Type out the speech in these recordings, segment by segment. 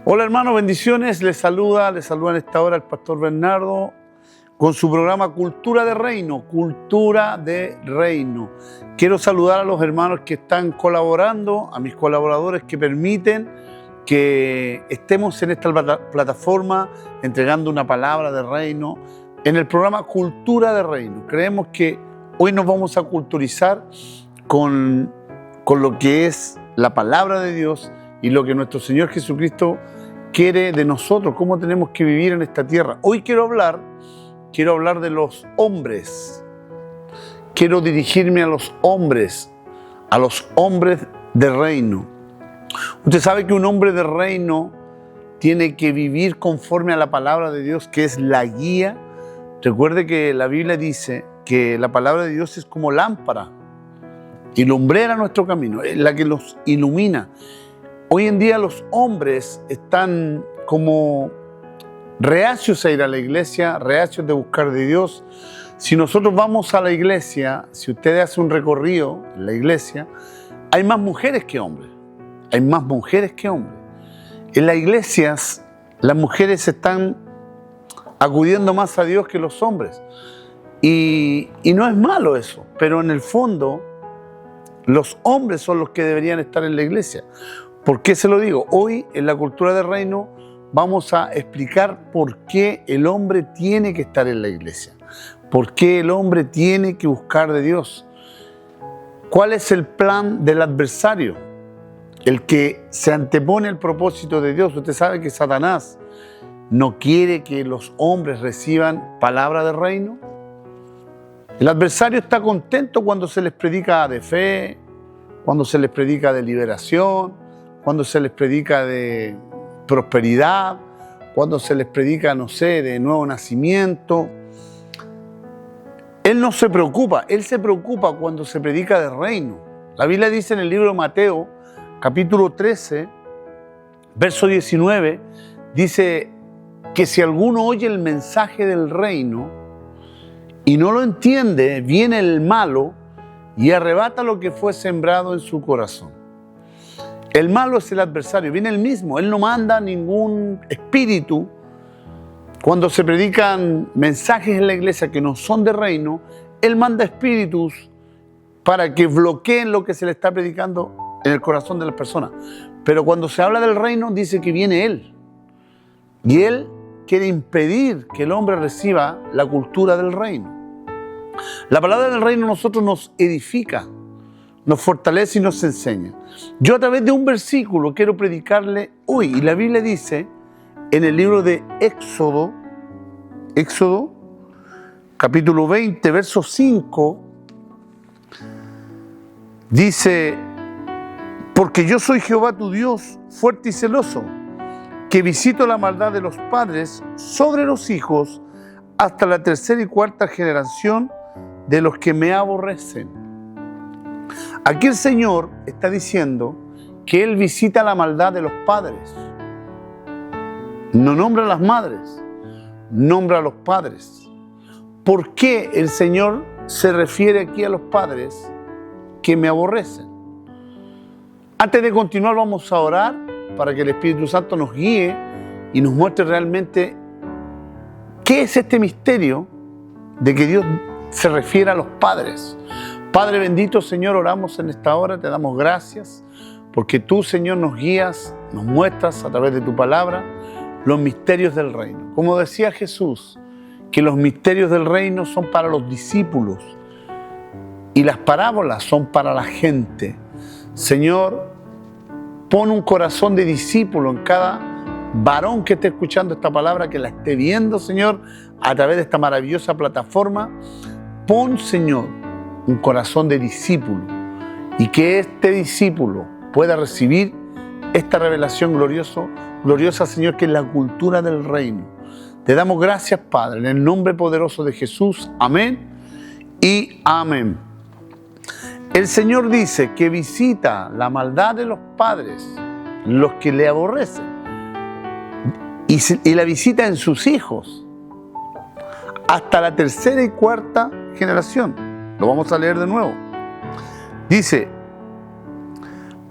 Hola hermanos, bendiciones. Les saluda en esta hora el pastor Bernardo con su programa Cultura de Reino, Cultura de Reino. Quiero saludar a los hermanos que están colaborando, a mis colaboradores que permiten que estemos en esta plataforma entregando una palabra de reino en el programa Cultura de Reino. Creemos que hoy nos vamos a culturizar con lo que es la palabra de Dios y lo que nuestro Señor Jesucristo quiere de nosotros, cómo tenemos que vivir en esta tierra. Hoy quiero hablar de los hombres. Quiero dirigirme a los hombres de reino. Usted sabe que un hombre de reino tiene que vivir conforme a la palabra de Dios, que es la guía. Recuerde que la Biblia dice que la palabra de Dios es como lámpara y lumbrera nuestro camino, es la que nos ilumina. Hoy en día los hombres están como reacios a ir a la iglesia, reacios de buscar de Dios. Si nosotros vamos a la iglesia, si usted hace un recorrido en la iglesia, hay más mujeres que hombres. Hay más mujeres que hombres. En las iglesias, las mujeres están acudiendo más a Dios que los hombres. Y no es malo eso, pero en el fondo, los hombres son los que deberían estar en la iglesia. ¿Por qué se lo digo? Hoy, en la Cultura del Reino, vamos a explicar por qué el hombre tiene que estar en la iglesia. ¿Por qué el hombre tiene que buscar de Dios? ¿Cuál es el plan del adversario? El que se antepone al propósito de Dios. Usted sabe que Satanás no quiere que los hombres reciban palabra de reino. El adversario está contento cuando se les predica de fe, cuando se les predica de liberación, cuando se les predica de prosperidad, cuando se les predica, no sé, de nuevo nacimiento. Él no se preocupa, él se preocupa cuando se predica de reino. La Biblia dice en el libro de Mateo, capítulo 13, verso 19, dice que si alguno oye el mensaje del reino y no lo entiende, viene el malo y arrebata lo que fue sembrado en su corazón. El malo es el adversario, viene el mismo, él no manda ningún espíritu. Cuando se predican mensajes en la iglesia que no son de reino, él manda espíritus para que bloqueen lo que se le está predicando en el corazón de las personas. Pero cuando se habla del reino, dice que viene él. Y él quiere impedir que el hombre reciba la cultura del reino. La palabra del reino a nosotros nos edifica, nos fortalece y nos enseña. Yo a través de un versículo quiero predicarle hoy. Y la Biblia dice en el libro de Éxodo, capítulo 20, verso 5, dice: porque yo soy Jehová tu Dios, fuerte y celoso, que visito la maldad de los padres sobre los hijos hasta la tercera y cuarta generación de los que me aborrecen. Aquí el Señor está diciendo que Él visita la maldad de los padres. No nombra a las madres, nombra a los padres. ¿Por qué el Señor se refiere aquí a los padres que me aborrecen? Antes de continuar vamos a orar para que el Espíritu Santo nos guíe y nos muestre realmente qué es este misterio de que Dios se refiere a los padres. Padre bendito, Señor, oramos en esta hora, te damos gracias porque tú, Señor, nos guías, nos muestras a través de tu palabra los misterios del reino. Como decía Jesús, que los misterios del reino son para los discípulos y las parábolas son para la gente. Señor, pon un corazón de discípulo en cada varón que esté escuchando esta palabra, que la esté viendo, Señor, a través de esta maravillosa plataforma. Pon, Señor, un corazón de discípulo y que este discípulo pueda recibir esta revelación gloriosa, Señor, que es la cultura del reino. Te damos gracias, Padre, en el nombre poderoso de Jesús. Amén y amén. El Señor dice que visita la maldad de los padres, los que le aborrecen, y la visita en sus hijos hasta la tercera y cuarta generación. Lo vamos a leer de nuevo. Dice: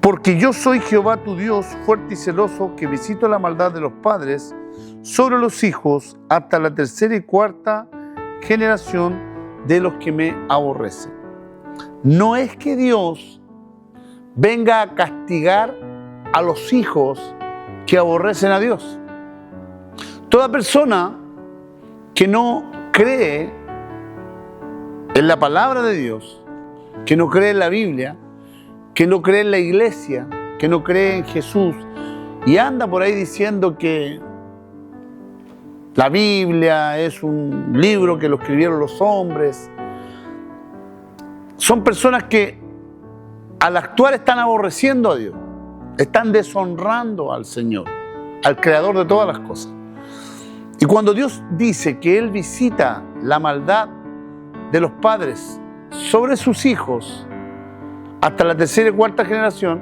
Porque yo soy Jehová tu Dios, fuerte y celoso, que visito la maldad de los padres sobre los hijos hasta la tercera y cuarta generación de los que me aborrecen. No es que Dios venga a castigar a los hijos que aborrecen a Dios. Toda persona que no cree en la palabra de Dios, que no cree en la Biblia, que no cree en la iglesia, que no cree en Jesús y anda por ahí diciendo que la Biblia es un libro que lo escribieron los hombres, son personas que al actuar están aborreciendo a Dios, están deshonrando al Señor, al Creador de todas las cosas. Y cuando Dios dice que Él visita la maldad de los padres sobre sus hijos hasta la tercera y cuarta generación,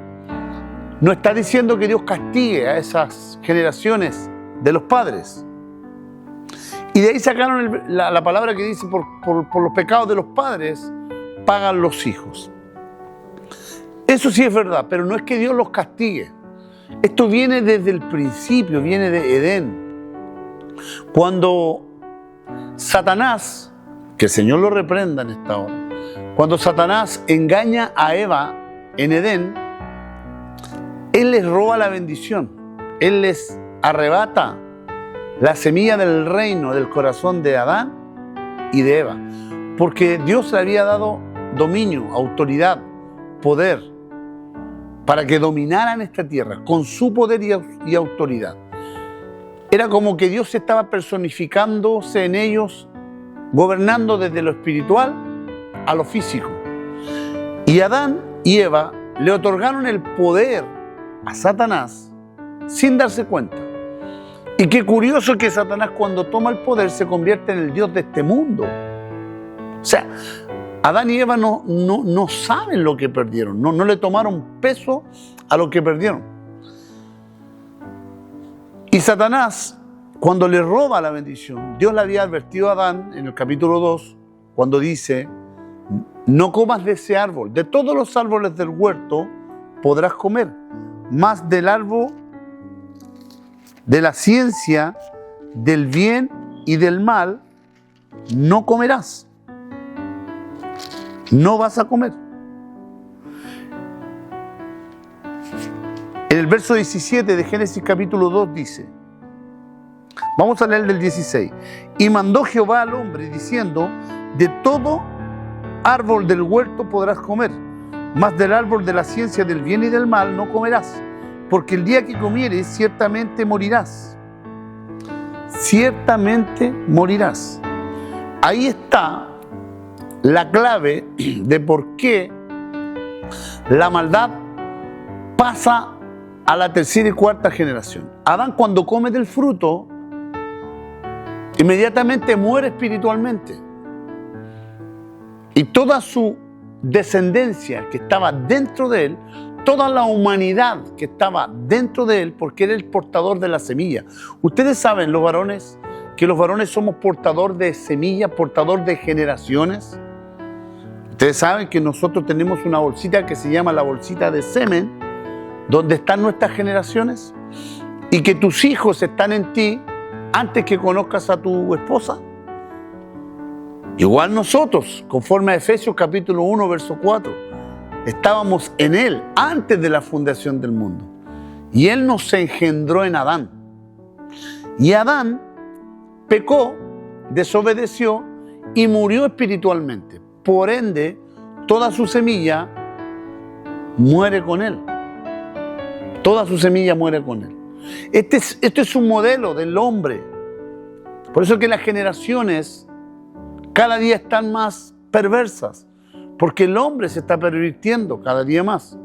no está diciendo que Dios castigue a esas generaciones de los padres. Y de ahí sacaron la palabra que dice por los pecados de los padres pagan los hijos. Eso sí es verdad, pero no es que Dios los castigue. Esto viene desde el principio, viene de Edén. Cuando Satanás, que el Señor lo reprenda en esta hora, cuando Satanás engaña a Eva en Edén, Él les roba la bendición, Él les arrebata la semilla del reino del corazón de Adán y de Eva, porque Dios le había dado dominio, autoridad, poder, para que dominaran esta tierra con su poder y autoridad. Era como que Dios estaba personificándose en ellos, gobernando desde lo espiritual a lo físico. Y Adán y Eva le otorgaron el poder a Satanás sin darse cuenta. Y qué curioso que Satanás, cuando toma el poder, se convierte en el Dios de este mundo. O sea, Adán y Eva no saben lo que perdieron, no le tomaron peso a lo que perdieron. Y Satanás, cuando le roba la bendición, Dios le había advertido a Adán en el capítulo 2, cuando dice: no comas de ese árbol, de todos los árboles del huerto podrás comer, mas del árbol de la ciencia del bien y del mal no comerás. No vas a comer. En el verso 17 de Génesis capítulo 2 dice, vamos a leer del 16, y mandó Jehová al hombre diciendo: de todo árbol del huerto podrás comer, mas del árbol de la ciencia del bien y del mal no comerás, porque el día que comieres ciertamente morirás. Ciertamente morirás. Ahí está la clave de por qué la maldad pasa a la tercera y cuarta generación. Adán, cuando come del fruto, inmediatamente muere espiritualmente. Y toda su descendencia que estaba dentro de él, toda la humanidad que estaba dentro de él, porque era el portador de la semilla. Ustedes saben, los varones, que los varones somos portador de semillas, portador de generaciones. Ustedes saben que nosotros tenemos una bolsita que se llama la bolsita de semen, donde están nuestras generaciones, y que tus hijos están en ti antes que conozcas a tu esposa. Igual nosotros, conforme a Efesios capítulo 1, verso 4, estábamos en Él antes de la fundación del mundo. Y Él nos engendró en Adán. Y Adán pecó, desobedeció y murió espiritualmente. Por ende, toda su semilla muere con Él. Toda su semilla muere con Él. Este es un modelo del hombre. Por eso es que las generaciones cada día están más perversas, porque el hombre se está pervirtiendo cada día más.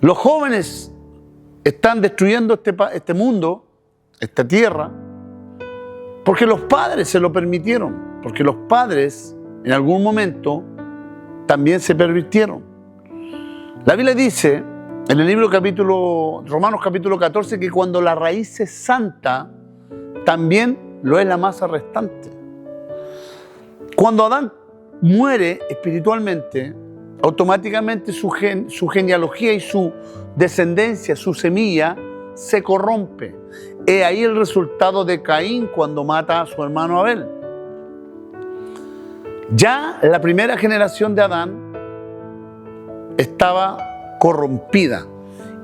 Los jóvenes están destruyendo este mundo, esta tierra, porque los padres se lo permitieron, porque los padres en algún momento también se pervirtieron. La Biblia dice en el libro Romanos capítulo 14, que cuando la raíz es santa, también lo es la masa restante. Cuando Adán muere espiritualmente, automáticamente su genealogía y su descendencia, su semilla, se corrompe. He ahí el resultado de Caín cuando mata a su hermano Abel. Ya la primera generación de Adán estaba corrompida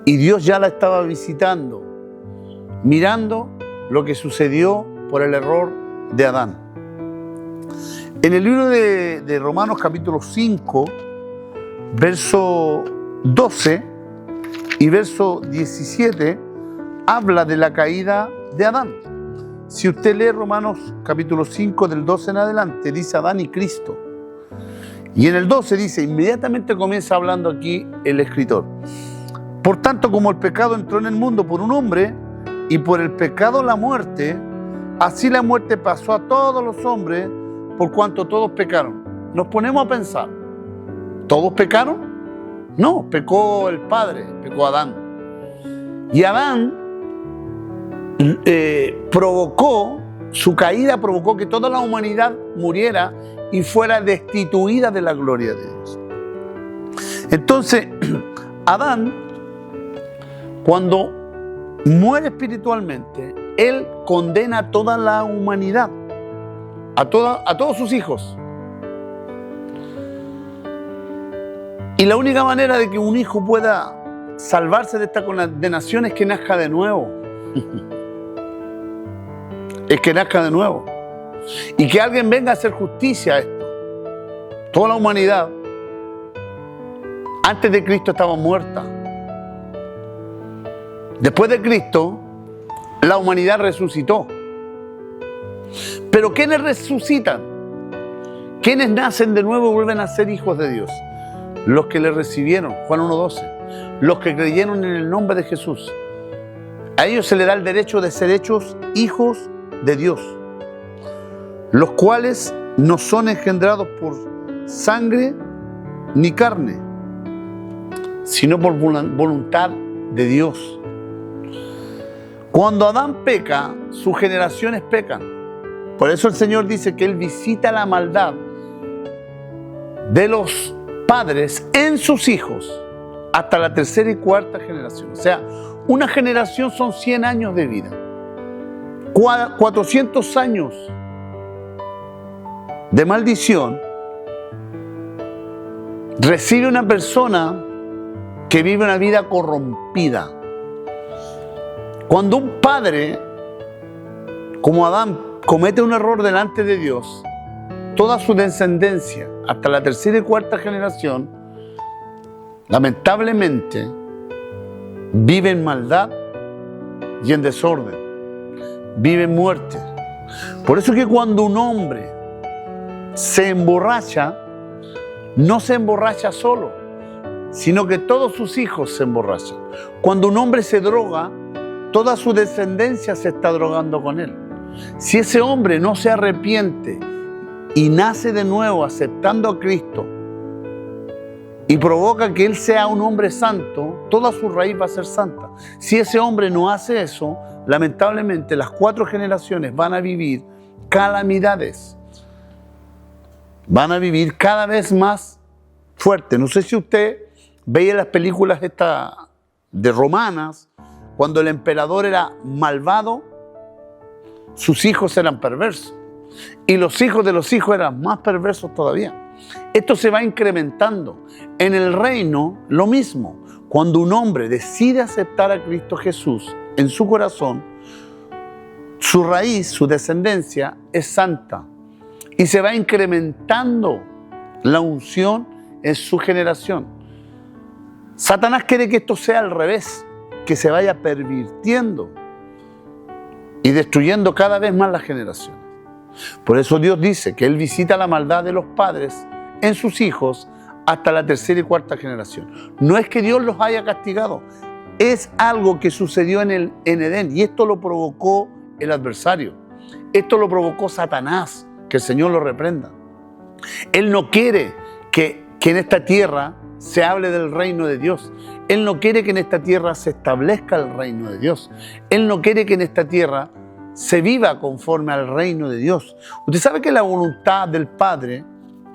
y Dios ya la estaba visitando, mirando lo que sucedió por el error de Adán. En el libro de Romanos capítulo 5, verso 12 y verso 17, habla de la caída de Adán. Si usted lee Romanos capítulo 5 del 12 en adelante, dice Adán y Cristo. Y en el 12 dice, inmediatamente comienza hablando aquí el escritor. Por tanto, como el pecado entró en el mundo por un hombre, y por el pecado la muerte, así la muerte pasó a todos los hombres, por cuanto todos pecaron. Nos ponemos a pensar, ¿todos pecaron? No, pecó el Padre, pecó Adán. Y Adán su caída provocó que toda la humanidad muriera y fuera destituida de la gloria de Dios. Entonces, Adán, cuando muere espiritualmente, él condena a toda la humanidad, a todos sus hijos. Y la única manera de que un hijo pueda salvarse de esta condenación es que nazca de nuevo. Es que nazca de nuevo. Y que alguien venga a hacer justicia a esto. Toda la humanidad, antes de Cristo, estaba muerta. Después de Cristo, la humanidad resucitó. Pero ¿quiénes resucitan? ¿Quiénes nacen de nuevo y vuelven a ser hijos de Dios? Los que le recibieron, Juan 1:12. Los que creyeron en el nombre de Jesús. A ellos se les da el derecho de ser hechos hijos de Dios, los cuales no son engendrados por sangre ni carne, sino por voluntad de Dios. Cuando Adán peca, sus generaciones pecan. Por eso el Señor dice que Él visita la maldad de los padres en sus hijos hasta la tercera y cuarta generación. O sea, una generación son 100 años de vida. 400 años de maldición recibe una persona que vive una vida corrompida. Cuando un padre como Adán comete un error delante de Dios, toda su descendencia hasta la tercera y cuarta generación lamentablemente vive en maldad y en desorden, vive en muerte. Por eso es que cuando un hombre se emborracha, no se emborracha solo, sino que todos sus hijos se emborrachan. Cuando un hombre se droga, toda su descendencia se está drogando con él. Si ese hombre no se arrepiente y nace de nuevo aceptando a Cristo y provoca que él sea un hombre santo, toda su raíz va a ser santa. Si ese hombre no hace eso, lamentablemente las 4 generaciones van a vivir calamidades. Van a vivir cada vez más fuerte. No sé si usted veía las películas estas de romanas, cuando el emperador era malvado, sus hijos eran perversos. Y los hijos de los hijos eran más perversos todavía. Esto se va incrementando. En el reino, lo mismo. Cuando un hombre decide aceptar a Cristo Jesús en su corazón, su raíz, su descendencia es santa. Y se va incrementando la unción en su generación. Satanás quiere que esto sea al revés, que se vaya pervirtiendo y destruyendo cada vez más las generaciones. Por eso Dios dice que Él visita la maldad de los padres en sus hijos hasta la tercera y cuarta generación. No es que Dios los haya castigado, es algo que sucedió en Edén, y esto lo provocó el adversario. Esto lo provocó Satanás, que el Señor lo reprenda. Él no quiere que en esta tierra se hable del reino de Dios. Él no quiere que en esta tierra se establezca el reino de Dios. Él no quiere que en esta tierra se viva conforme al reino de Dios. Usted sabe que la voluntad del Padre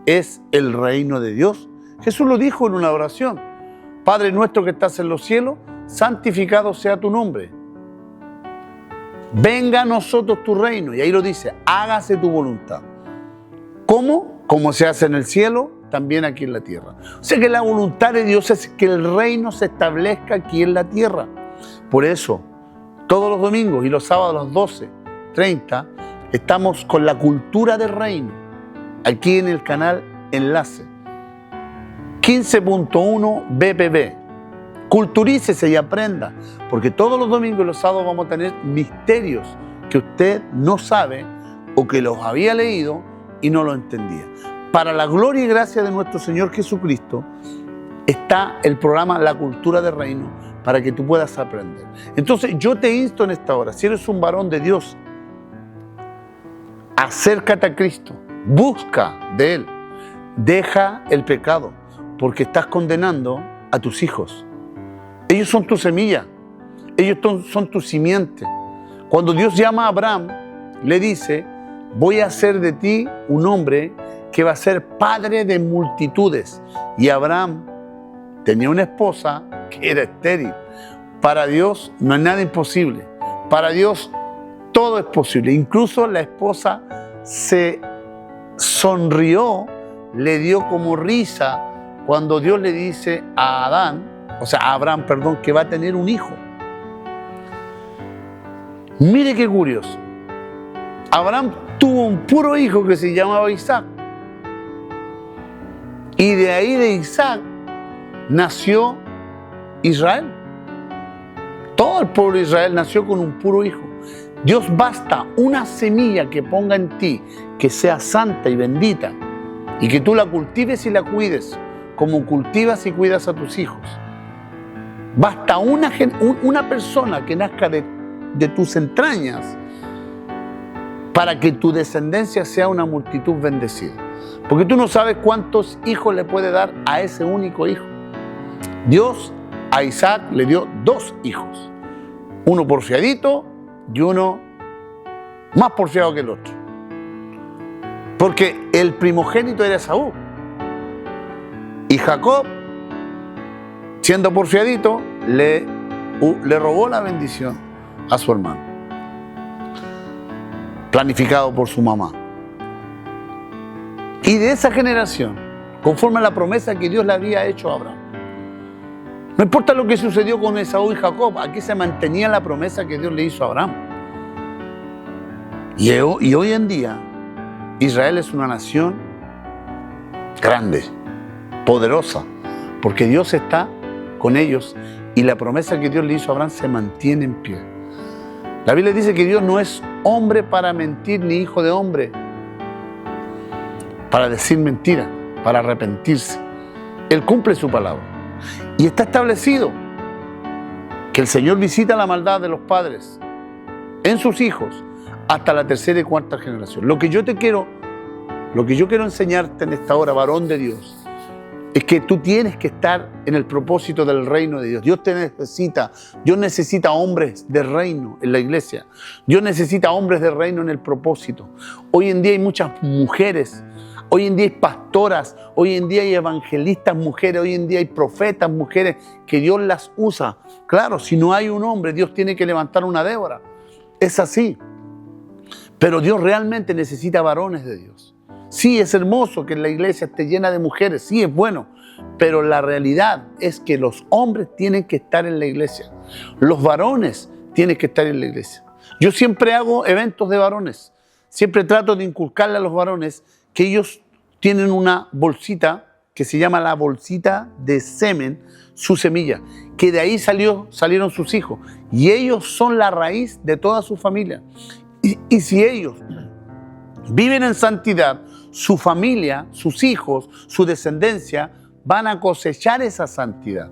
es el reino de Dios. Jesús lo dijo en una oración. Padre nuestro que estás en los cielos, santificado sea tu nombre. Venga a nosotros tu reino. Y ahí lo dice, hágase tu voluntad. ¿Cómo? Como se hace en el cielo, también aquí en la tierra. O sea que la voluntad de Dios es que el reino se establezca aquí en la tierra. Por eso, todos los domingos y los sábados a las 12:30, estamos con la cultura del reino, aquí en el canal Enlace. 15.1 BPB. Culturícese y aprenda, porque todos los domingos y los sábados vamos a tener misterios que usted no sabe o que los había leído y no lo entendía. Para la gloria y gracia de nuestro Señor Jesucristo está el programa La Cultura del Reino para que tú puedas aprender. Entonces yo te insto en esta hora, si eres un varón de Dios, acércate a Cristo, busca de Él, deja el pecado, porque estás condenando a tus hijos. Ellos son tu semilla, ellos son tu simiente. Cuando Dios llama a Abraham, le dice, voy a hacer de ti un hombre que va a ser padre de multitudes. Y Abraham tenía una esposa que era estéril. Para Dios no hay nada imposible. Para Dios todo es posible. Incluso la esposa se sonrió, le dio como risa cuando Dios le dice a Abraham, que va a tener un hijo. Mire qué curioso. Abraham tuvo un puro hijo que se llamaba Isaac. Y de ahí de Isaac nació Israel. Todo el pueblo de Israel nació con un puro hijo. Dios basta una semilla que ponga en ti, que sea santa y bendita, y que tú la cultives y la cuides, como cultivas y cuidas a tus hijos. Basta una persona que nazca de tus entrañas para que tu descendencia sea una multitud bendecida. Porque tú no sabes cuántos hijos le puede dar a ese único hijo. Dios a Isaac le dio 2 hijos. Uno porfiadito y uno más porfiado que el otro. Porque el primogénito era Esaú. Y Jacob, siendo porfiadito, le robó la bendición a su hermano, planificado por su mamá. Y de esa generación, conforme a la promesa que Dios le había hecho a Abraham, no importa lo que sucedió con Esaú y Jacob, aquí se mantenía la promesa que Dios le hizo a Abraham. Y hoy en día, Israel es una nación grande, poderosa, porque Dios está con ellos y la promesa que Dios le hizo a Abraham se mantiene en pie. La Biblia dice que Dios no es hombre para mentir, ni hijo de hombre para decir mentira, para arrepentirse. Él cumple su palabra. Y está establecido que el Señor visita la maldad de los padres en sus hijos hasta la 3ª y 4ª generación. Lo que yo quiero enseñarte en esta hora, varón de Dios, es que tú tienes que estar en el propósito del reino de Dios. Dios necesita hombres de reino en la iglesia. Dios necesita hombres de reino en el propósito. Hoy en día hay muchas mujeres, hoy en día hay pastoras, hoy en día hay evangelistas mujeres, hoy en día hay profetas mujeres que Dios las usa. Claro, si no hay un hombre, Dios tiene que levantar una Débora. Es así. Pero Dios realmente necesita varones de Dios. Sí, es hermoso que la iglesia esté llena de mujeres, sí, es bueno, pero la realidad es que los hombres tienen que estar en la iglesia. Los varones tienen que estar en la iglesia. Yo siempre hago eventos de varones. Siempre trato de inculcarle a los varones que ellos tienen una bolsita que se llama la bolsita de semen, su semilla, que de ahí salieron sus hijos. Y ellos son la raíz de toda su familia. Y si ellos viven en santidad, su familia, sus hijos, su descendencia van a cosechar esa santidad.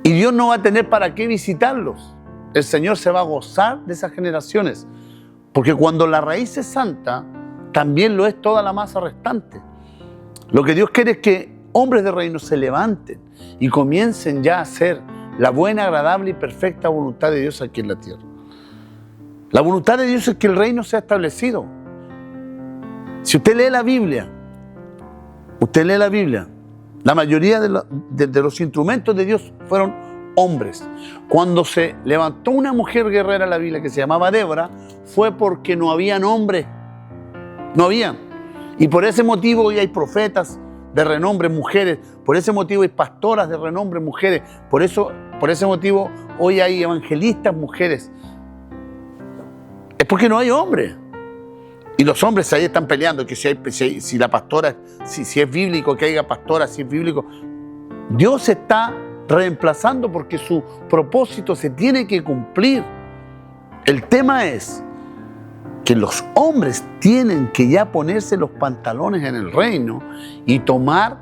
Y Dios no va a tener para qué visitarlos. El Señor se va a gozar de esas generaciones. Porque cuando la raíz es santa, también lo es toda la masa restante. Lo que Dios quiere es que hombres de reino se levanten y comiencen ya a hacer la buena, agradable y perfecta voluntad de Dios aquí en la tierra. La voluntad de Dios es que el reino sea establecido. Si usted lee la Biblia, La mayoría de los instrumentos de Dios fueron hombres. Cuando se levantó una mujer guerrera en la Biblia que se llamaba Débora, fue porque no habían hombres. No habían. Y por ese motivo hoy hay profetas de renombre, mujeres. Por ese motivo hay pastoras de renombre, mujeres. Por ese motivo hoy hay evangelistas, mujeres. Es porque no hay hombres. Y los hombres ahí están peleando, que si la pastora, si es bíblico que haya pastora, si es bíblico. Dios está reemplazando porque su propósito se tiene que cumplir. El tema es que los hombres tienen que ya ponerse los pantalones en el reino y tomar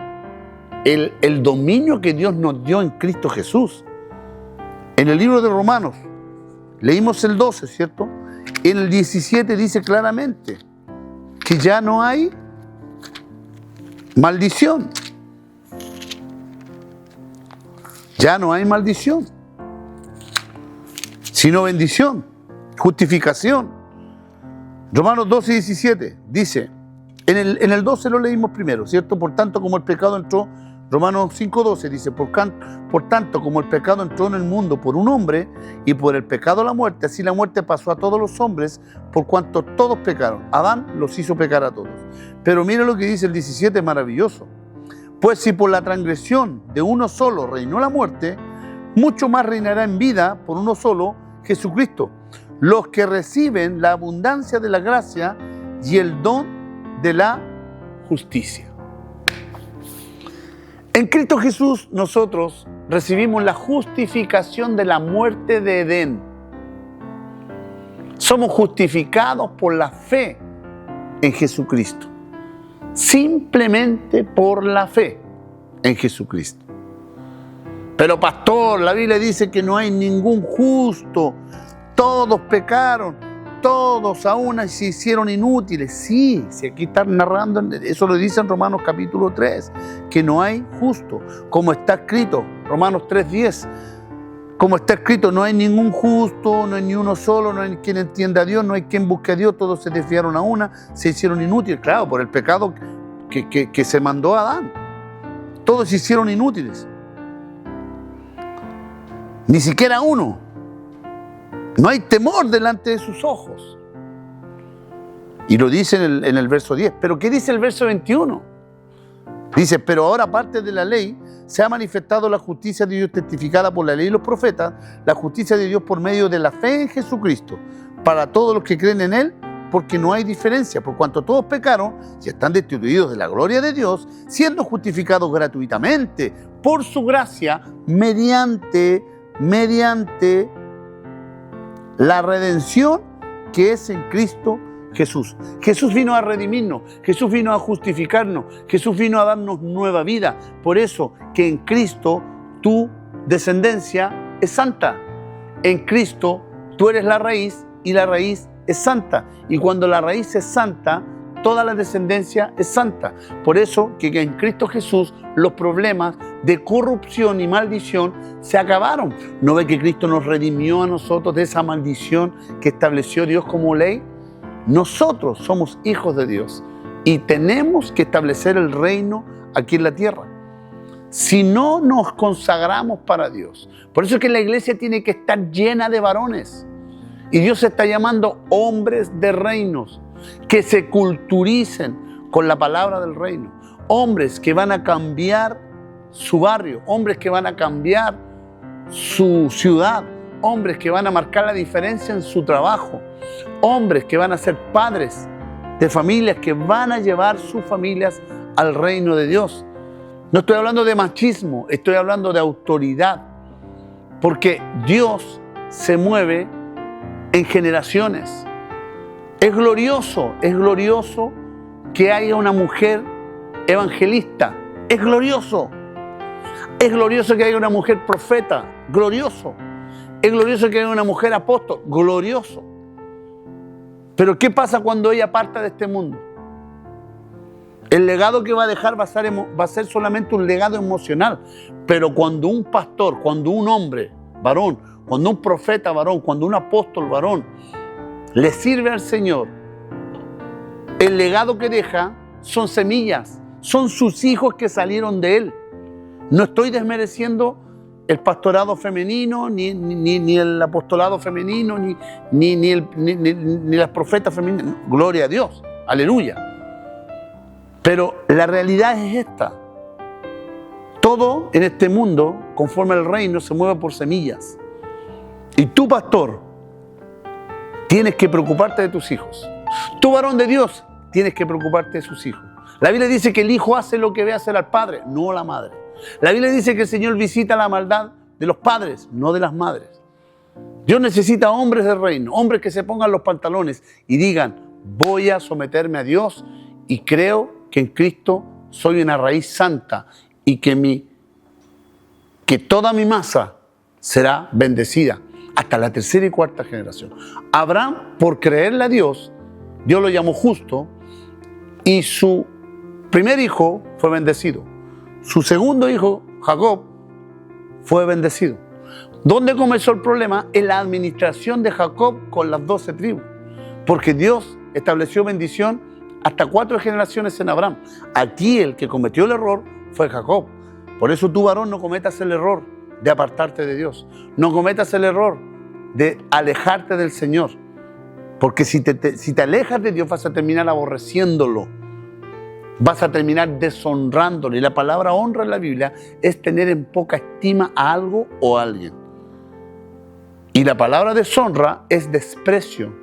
el dominio que Dios nos dio en Cristo Jesús. En el libro de Romanos, leímos el 12, ¿cierto? En el 17 dice claramente que ya no hay maldición. Ya no hay maldición, sino bendición, justificación. Romanos 12 y 17 dice, en el 12 lo leímos primero, ¿cierto? Por tanto, como el pecado entró, Romanos 5:12 dice, por tanto, como el pecado entró en el mundo por un hombre, y por el pecado la muerte, así la muerte pasó a todos los hombres, por cuanto todos pecaron. Adán los hizo pecar a todos. Pero mira lo que dice el 17, maravilloso. Pues si por la transgresión de uno solo reinó la muerte, mucho más reinará en vida por uno solo, Jesucristo, los que reciben la abundancia de la gracia y el don de la justicia. En Cristo Jesús nosotros recibimos la justificación de la muerte de Edén. Somos justificados por la fe en Jesucristo. Simplemente por la fe en Jesucristo. Pero pastor, la Biblia dice que no hay ningún justo. Todos pecaron, todos a una se hicieron inútiles. Sí, si aquí están narrando, eso lo dice en Romanos capítulo 3, que no hay justo. Como está escrito, Romanos 3:10, como está escrito, no hay ningún justo, no hay ni uno solo, no hay quien entienda a Dios, no hay quien busque a Dios, todos se desviaron a una, se hicieron inútiles. Claro, por el pecado que se mandó a Adán. Todos se hicieron inútiles. Ni siquiera uno. No hay temor delante de sus ojos. Y lo dice en el verso 10. Pero ¿qué dice el verso 21? Dice, pero ahora aparte de la ley, se ha manifestado la justicia de Dios testificada por la ley y los profetas, la justicia de Dios por medio de la fe en Jesucristo, para todos los que creen en Él, porque no hay diferencia, por cuanto todos pecaron y están destituidos de la gloria de Dios, siendo justificados gratuitamente por su gracia, mediante la redención que es en Cristo Jesús. Jesús vino a redimirnos, Jesús vino a justificarnos, Jesús vino a darnos nueva vida. Por eso que en Cristo tu descendencia es santa. En Cristo tú eres la raíz y la raíz es santa. Y cuando la raíz es santa, toda la descendencia es santa. Por eso que en Cristo Jesús los problemas de corrupción y maldición se acabaron. ¿No ve que Cristo nos redimió a nosotros de esa maldición que estableció Dios como ley? Nosotros somos hijos de Dios y tenemos que establecer el reino aquí en la tierra. Si no nos consagramos para Dios. Por eso es que la iglesia tiene que estar llena de varones. Y Dios está llamando hombres de reinos que se culturicen con la palabra del reino. Hombres que van a cambiar su barrio, hombres que van a cambiar su ciudad, hombres que van a marcar la diferencia en su trabajo, hombres que van a ser padres de familias que van a llevar sus familias al reino de Dios. No estoy hablando de machismo, estoy hablando de autoridad, porque Dios se mueve en generaciones. Es glorioso que haya una mujer evangelista. Es glorioso que haya una mujer profeta. Glorioso. Es glorioso que haya una mujer apóstol. Glorioso. Pero ¿qué pasa cuando ella parta de este mundo? El legado que va a dejar va a ser solamente un legado emocional. Pero cuando un pastor, cuando un hombre varón, cuando un profeta varón, cuando un apóstol varón le sirve al Señor, el legado que deja son semillas, son sus hijos que salieron de Él. No estoy desmereciendo el pastorado femenino, ni el apostolado femenino, ni las profetas femeninas. Gloria a Dios, aleluya. Pero la realidad es esta. Todo en este mundo, conforme al reino, se mueve por semillas. Y tú, pastor, tienes que preocuparte de tus hijos. Tú, varón de Dios, tienes que preocuparte de sus hijos. La Biblia dice que el hijo hace lo que ve hacer al padre, no la madre. La Biblia dice que el Señor visita la maldad de los padres, no de las madres. Dios necesita hombres del reino, hombres que se pongan los pantalones y digan, voy a someterme a Dios y creo que en Cristo soy una raíz santa y que toda mi masa será bendecida hasta la tercera y cuarta generación. Abraham, por creerle a Dios, Dios lo llamó justo y su primer hijo fue bendecido. Su segundo hijo, Jacob, fue bendecido. ¿Dónde comenzó el problema? En la administración de Jacob con las 12 tribus. Porque Dios estableció bendición hasta 4 generaciones en Abraham. Aquí el que cometió el error fue Jacob. Por eso tú, varón, no cometas el error de apartarte de Dios. No cometas el error de alejarte del Señor. Porque si te alejas de Dios vas a terminar aborreciéndolo. Vas a terminar deshonrándolo. Y la palabra honra en la Biblia es tener en poca estima a algo o a alguien. Y la palabra deshonra es desprecio,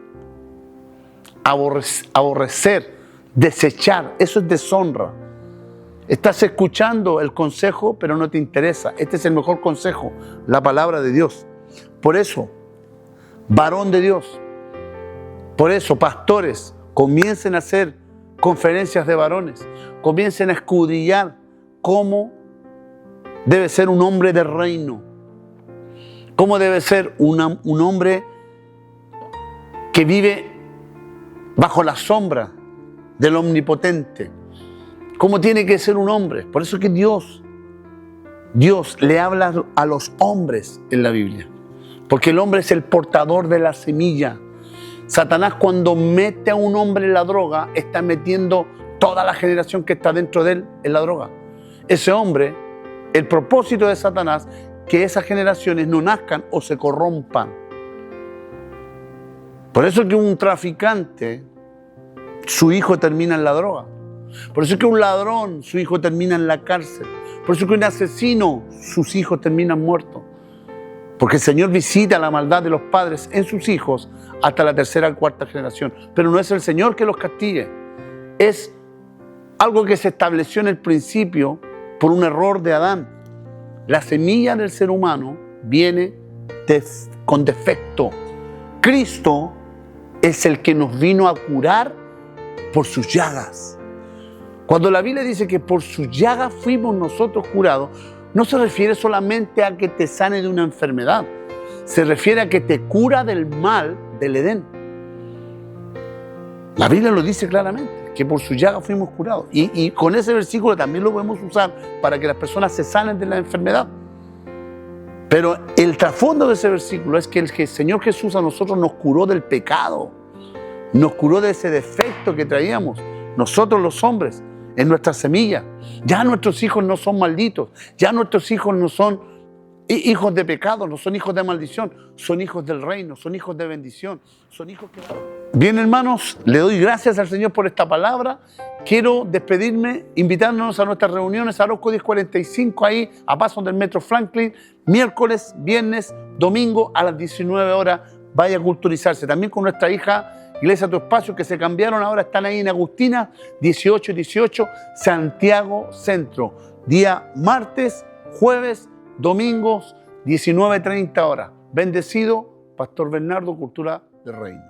aborrecer, desechar. Eso es deshonra. Estás escuchando el consejo, pero no te interesa. Este es el mejor consejo, la palabra de Dios. Por eso, varón de Dios, por eso, pastores, comiencen a hacer conferencias de varones, comiencen a escudriñar cómo debe ser un hombre de reino, cómo debe ser un hombre que vive bajo la sombra del Omnipotente, cómo tiene que ser un hombre. Por eso es que Dios le habla a los hombres en la Biblia, porque el hombre es el portador de la semilla. Satanás, cuando mete a un hombre en la droga, está metiendo toda la generación que está dentro de él en la droga. Ese hombre, el propósito de Satanás, que esas generaciones no nazcan o se corrompan. Por eso es que un traficante, su hijo termina en la droga. Por eso es que un ladrón, su hijo termina en la cárcel. Por eso es que un asesino, sus hijos terminan muertos. Porque el Señor visita la maldad de los padres en sus hijos hasta la tercera y cuarta generación. Pero no es el Señor que los castigue. Es algo que se estableció en el principio por un error de Adán. La semilla del ser humano viene con defecto. Cristo es el que nos vino a curar por sus llagas. Cuando la Biblia dice que por sus llagas fuimos nosotros curados, no se refiere solamente a que te sane de una enfermedad. Se refiere a que te cura del mal del Edén. La Biblia lo dice claramente, que por su llaga fuimos curados. Y con ese versículo también lo podemos usar para que las personas se sanen de la enfermedad. Pero el trasfondo de ese versículo es que el Señor Jesús a nosotros nos curó del pecado. Nos curó de ese defecto que traíamos nosotros los hombres en nuestra semilla. Ya nuestros hijos no son malditos. Ya nuestros hijos no son hijos de pecado, no son hijos de maldición. Son hijos del reino, son hijos de bendición. Son hijos que... Bien, hermanos, le doy gracias al Señor por esta palabra. Quiero despedirme, invitándonos a nuestras reuniones a Arauco 1045, ahí a paso del Metro Franklin, miércoles, viernes, domingo a las 19 horas. Vaya a culturizarse. También con nuestra hija Iglesia Tu Espacio, que se cambiaron, ahora están ahí en Agustina, 1818, Santiago Centro. Día martes, jueves, domingos, 19:30 horas. Bendecido, Pastor Bernardo, Cultura del Reino.